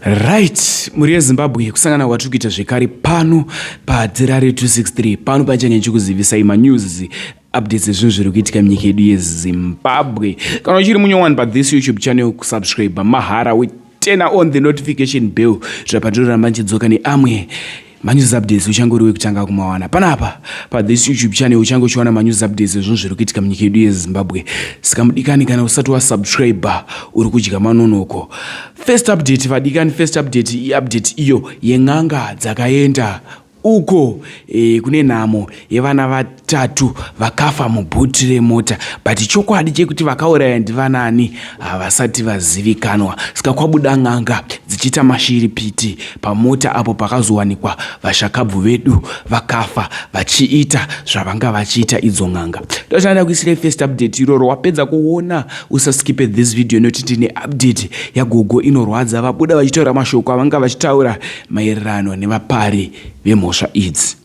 Right, muri Zimbabwe kusangana watukuita zvekare pano paDzirare 263 pano pachanya chikuzivisai manews updates ezvinhu zviri kuitika munyika yedu yeZimbabwe. Kana uchiri munyowani pa this YouTube channel kusubscribe mahara we turn on the notification bell zvapandorora manchidzoka neamwe manews updates uchangoriwe kutanga kumawana panapa pa this YouTube channel uchango chiwana manews updates ezvinhu zviri kuitika munyika yedu yeZimbabwe. Saka mudikani kana usati wasubscribe uri kudya manonoko. First update vadikani, first update update iyo yeng'anga dzakaenda uko kune nhamo yevana vatatu vakafa mubhuti remota, but chokwadi chekuti vakauraya ndivanani havasati vazivikanwa. Saka kwabuda n'anga dzichita mashiripiti pamota apo pakazowanikwa vashakabvu vedu vakafa vachiita zvavanga vachiita idzo n'anga. Ndochanda kuisira first update iroro. Wapedza kuona usaskipe this video noti tine update yagogo inorwadza. Vabuda vachitaura mashoko avanga vachitaura maererano nevapari vemhosva idzi.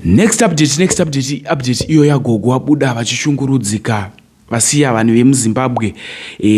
Next update iyo yagogo wabuda vachishungurudzika vasiya vanhu vemuZimbabwe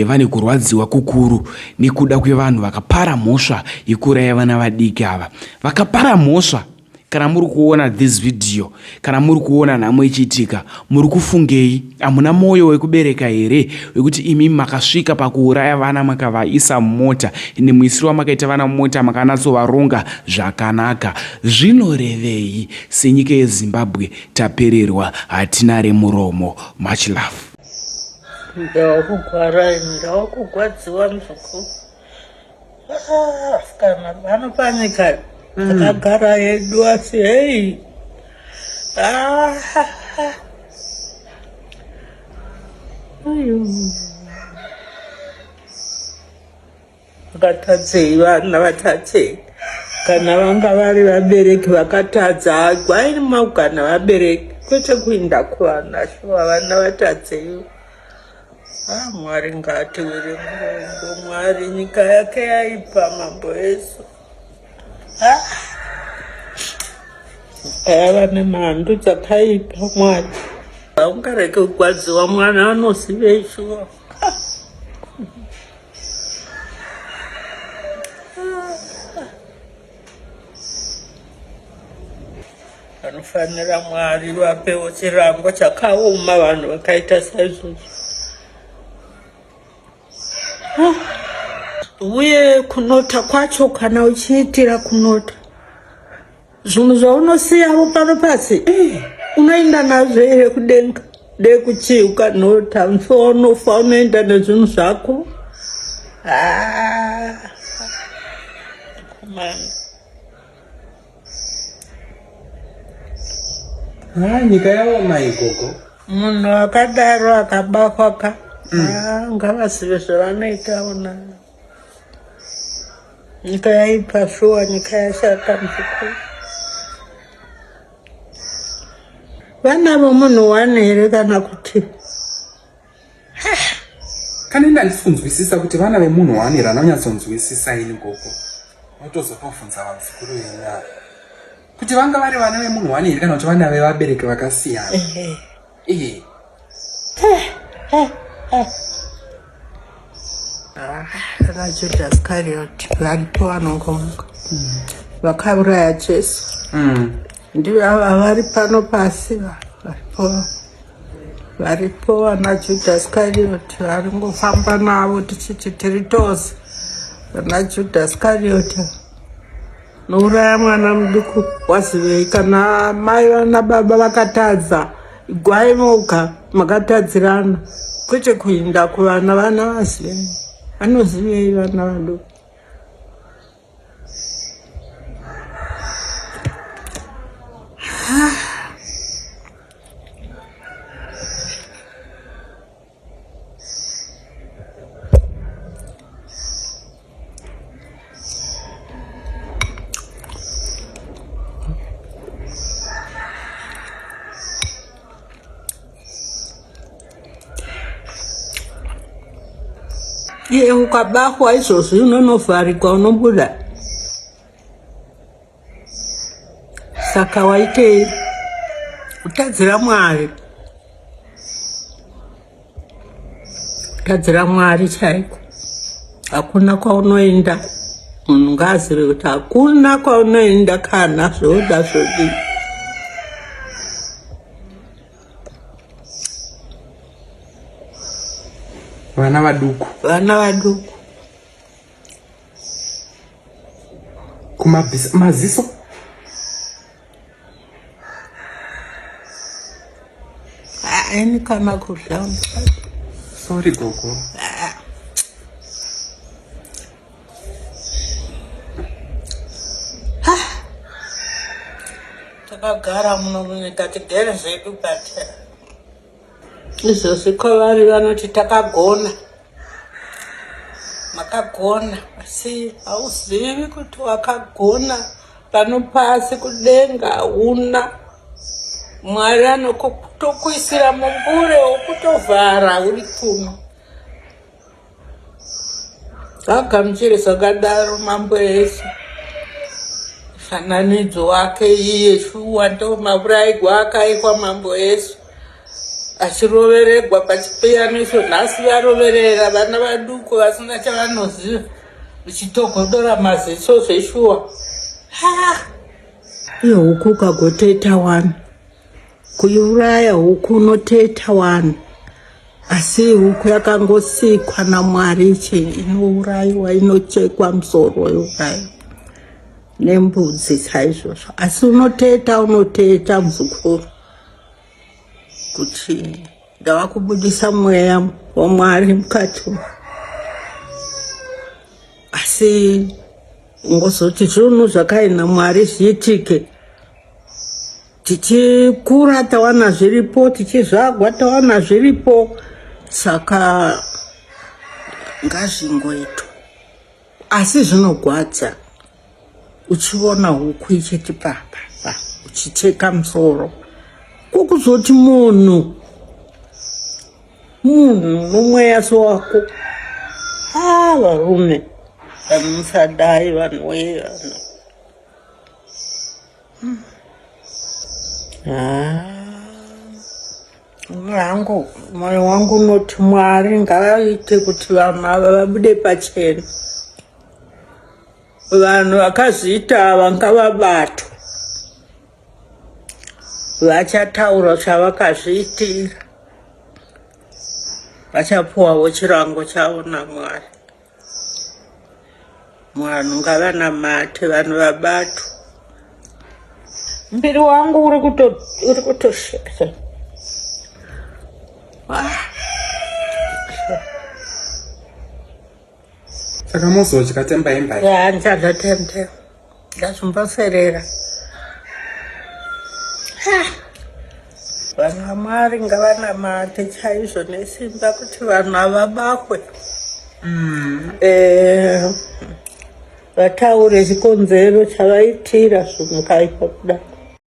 vane kurwadziwa kukuru nekuda kwevanhu vakapara mhosva yekuraya vana vadiki ava. Vakapara mhosva. Kana muri kuona this video, kana muri kuona nhamo ichiitika, muri kufungei? Hamuna mwoyo wekubereka here wekuti imi makasvika pakuuraya vana makavaisa mumota, ine muisiro wamakaita vana mumota makanatsovaronga zvakanaka? Zvinorevei senyika yeZimbabwe tapererwa hatina remuromo? Much love. Ndakugwadziwa muzukuru. Kana vanopanika akagara yedu asi hei vakatadzei vana vatadzei. Kana vanga vari vabereki vakatadza gwaini maugana vabereki kwete kuinda kuvana shuwa vana vatadzei. Mwari ngatiwire murongo. Mwari nyika yake yaipa mambo Yesu. Ava nemhandu dzakaipa Mwari. Ungareke kugwadziwa mwana anozivei shuwa. Vanofanira Mwari vapewo chirango chakaoma vanhu vakaita saizvozvo. Uye kunota kwacho kana uchiitira kunota zvinhu zvaunosiyawo pano pasi unoenda nazvo here kudenga? Dekuchii ukanota unofa unoenda nezvinhu zvako? Nyika yaoma igogo. Munhu akadaro akabakwa ngavazive zvavanoita ona. Nyika yaipa shuwa, nyika yashata muzukuru. Vanavo munhu wani here kana kuti? Kana ndandisikunzwisisa kuti vana vemunhu wani here anonyatsonzwisisa ini gogo. Watozotofunza vazukuru venyu kuti vanga vari vana vemunhu wani here kana kuti vana vevabereki vakasiyana. Kana Judas Iscariot varipo vanongomuka vakauraya Jesu. Ndivo ava vari pano pasi varipo vana Judas Iscariot varingofamba navo tichiti tiri tose. Vana Judas Iscariot nouraya mwana muduku wazivei? Kana mai vana baba vakatadza igwai moga makatadzirana kwete kuinda kuvana vana vazivei. Vanozivei vana vaduku? Ye ukabahwa izvozvi unonovharikwa unobuda. Saka waitei? Utadzira Mwari. Utadzira Mwari chaiko. Hakuna kwaunoenda. Munhu ngaazive kuti hakuna kwaunoenda kana zvoda zvodii. Vana vaduku. Vana vaduku. Maziso. Haini kana kudya. Sorry gogo. Takagara muno munyika tigere zvedu patera. Izvozvi kwavari vanoti takagona. Makagona asi hauzivi kuti wakagona pano pasi kudenga hauna. Mwari anokutokuisira mumbure wokutovhara uri kuno. Vagamuchire zvakadaro mambo Yesu. Mufananidzo wake iye shuwa ndo mavuraigwa akaikwa mambo Yesu. Achiroveregwa pachipiyaniso nhasi varoverera vana vaduku vasina chavanoziva vichitogodora maziso zveshuwa. Uye huku ukagoteta wani kuiuraya huku unoteta wani asi huku yakangosikwa naMwari inourayiwa inochekwa musoro yourayiwa nembudzi chaizvozvo asi unoteta muzukuru kuti ndava kubudisa mweya waMwari mukati asi ngozoti zvinhu zvakaina Mwari zviitike tichikura tawana zviripo tichizvagwa tawana zviripo saka ngazvingoitwa asi zvinogwadza uchiona huku ichiti papa uchicheka musoro kukuzoti munhu nomweya sowako varume musadai vanhu wevana mwoyo wangu unoti Mwari ngavaite kuti vanhu ava vabude pachena. Vanhu vakazviita ava ngavabatwa. Vachataura zvavakazviitira. Vachapuwawo chirango chavo naMwari. Vanhu ngavanamate, vanhu vabatwa. Mbiri wangu uri kutosheka. Saka mozodya temba. Ya ndadya tembe. Ndazvimboferera. Vanhu vaMwari ngavanamate chaizvo nesimba kuti vanhu havabakwe. Vataure chikonzero chavaitira zvinhu kaipa kudai.